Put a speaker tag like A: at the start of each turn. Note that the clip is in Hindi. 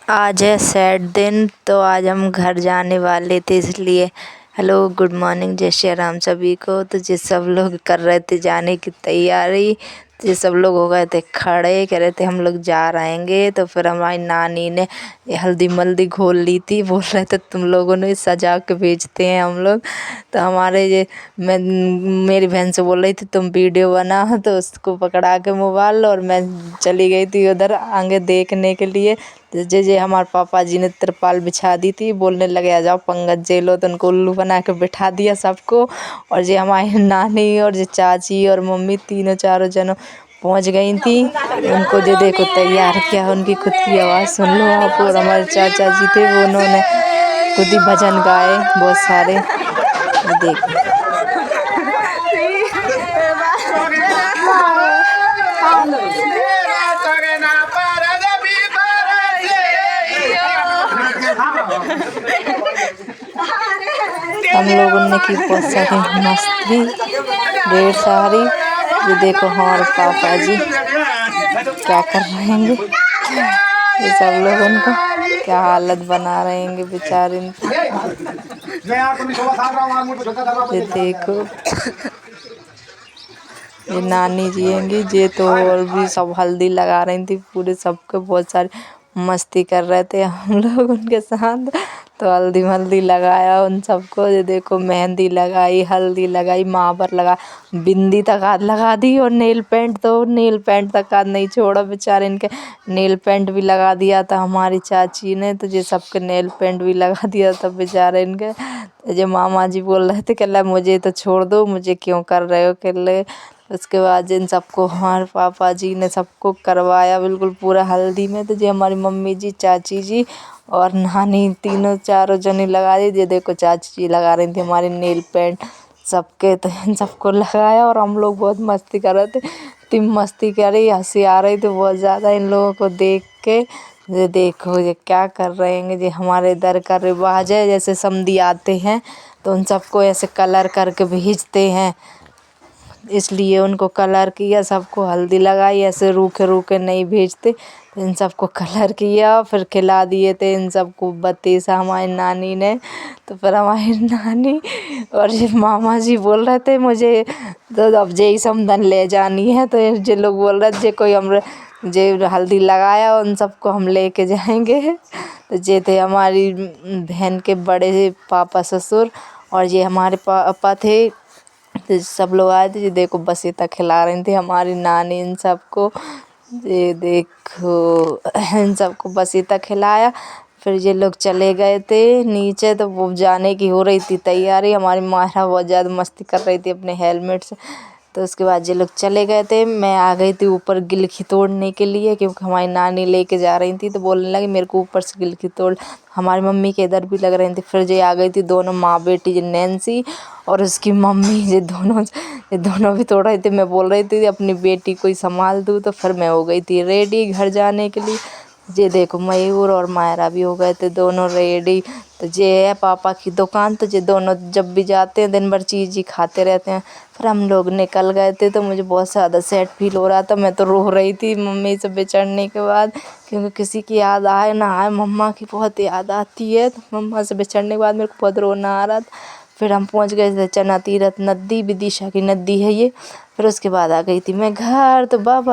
A: आज है सैड दिन, तो आज हम घर जाने वाले थे, इसलिए हेलो गुड मॉर्निंग जय श्री राम सभी को। तो जिस सब लोग कर रहे थे जाने की तैयारी, तो ये सब लोग हो गए थे खड़े, कह रहे थे हम लोग जा रहेंगे। तो फिर हमारी नानी ने हल्दी मल्दी घोल ली थी, बोल रहे थे तुम लोगों ने सजा के भेजते हैं हम लोग। तो हमारे ये मेरी बहन से बोल रही थी तुम वीडियो बनाओ, तो उसको पकड़ा के मोबाइल, और मैं चली गई थी उधर आगे देखने के लिए। तो जे हमारे पापा जी ने तिरपाल बिछा दी थी, बोलने लगे आ जाओ पंगत जेलो, तो उनको उल्लू बना के बिठा दिया सबको। और जे हमारी नानी और जे चाची और मम्मी तीनों चारों जनों पहुंच गई थी, उनको जो देखो तैयार किया, उनकी खुद की आवाज़ सुन लो आप। और हमारे चाचा जी थे, वो उन्होंने खुद ही भजन गाए बहुत सारे, ये देखो। हम लोगों ने की बहुत सारी मस्ती, ढेर सारी। ये देखो हमारे पापा जी क्या कर रहे हैं, ये सब लोग उनको क्या हालत बना रहे हैं बेचारे। ये देखो ये नानी जी हैंगी, ये तो और भी सब हल्दी लगा रही थी, पूरे सबके बहुत सारी मस्ती कर रहे थे हम लोग उनके साथ। तो हल्दी मल्दी लगाया उन सबको, ये देखो मेहंदी लगाई, हल्दी लगाई, महावर लगा, बिंदी तक हाथ लगा दी, और नेल पेंट तक हाथ नहीं छोड़ा बेचारे इनके। नेल पेंट भी लगा दिया था हमारी चाची ने, तो ये सबके नेल पेंट भी लगा दिया था बेचारे इनके। जो मामा जी बोल रहे थे कहला मुझे तो छोड़ दो, मुझे क्यों कर रहे हो कहले। उसके बाद इन सबको हमारे पापा जी ने सबको करवाया बिल्कुल पूरा हल्दी में। तो जो हमारी मम्मी जी, चाची जी और नानी तीनों चारों जने लगा दी। ये देखो चाची जी लगा रही थी हमारे नेल पेंट सबके, तो इन सबको लगाया, और हम लोग बहुत मस्ती कर रहे थे। इतनी मस्ती करी, हंसी आ रही थी बहुत ज़्यादा इन लोगों को देख के। ये देखो ये क्या कर रहे हैं, ये हमारे इधर का रिवाज है, जैसे समधी आते हैं तो उन सबको ऐसे कलर करके भेजते हैं, इसलिए उनको कलर किया, सबको हल्दी लगाई, ऐसे रूखे रूखे नहीं भेजते। इन सबको कलर किया, फिर खिला दिए थे इन सबको बत्तीसा हमारी नानी ने। तो फिर हमारी नानी और ये मामा जी बोल रहे थे मुझे तो अब जे समधन ले जानी है, तो ये लोग बोल रहे थे कोई हम जे हल्दी लगाया उन सबको हम लेके जाएंगे। तो ये थे हमारी बहन के बड़े पापा ससुर, और ये हमारे पापा थे। तो सब लोग आए थे, ये देखो बसीता खिला रही थी हमारी नानी इन सबको। ये देखो इन सबको बसीता खिलाया, फिर ये लोग चले गए थे नीचे। तो वो जाने की हो रही थी तैयारी, हमारी मायरा बहुत ज़्यादा मस्ती कर रही थी अपने हेलमेट से। तो उसके बाद ये लोग चले गए थे, मैं आ गई थी ऊपर गिलखी तोड़ने के लिए, क्योंकि हमारी नानी लेके जा रही थी। तो बोलने लगी मेरे को ऊपर से गिलखी तोड़, हमारी मम्मी के इधर भी लग रही थी। फिर ये आ गई थी दोनों माँ बेटी, नैन्सी और उसकी मम्मी, ये दोनों भी तोड़ रहे थे। मैं बोल रही थी अपनी बेटी को ही संभाल दूँ, तो फिर मैं हो गई थी रेडी घर जाने के लिए। ये देखो मयूर और मायरा भी हो गए थे दोनों रेडी। तो ये है पापा की दुकान, तो ये दोनों जब भी जाते हैं दिन भर चीज़ ही खाते रहते हैं। फिर हम लोग निकल गए थे, तो मुझे बहुत ज़्यादा सैड फील हो रहा था, मैं तो रो रही थी मम्मी से बिछड़ने के बाद, क्योंकि किसी की याद आए ना आए मम्मा की बहुत याद आती है। तो मम्मा से बिछड़ने के बाद मेरे को बहुत रोना आ रहा था। फिर हम पहुंच गए थे चना तीरथ नदी, विदिशा की नदी है ये। फिर उसके बाद आ गई थी मैं घर, तो बाबा।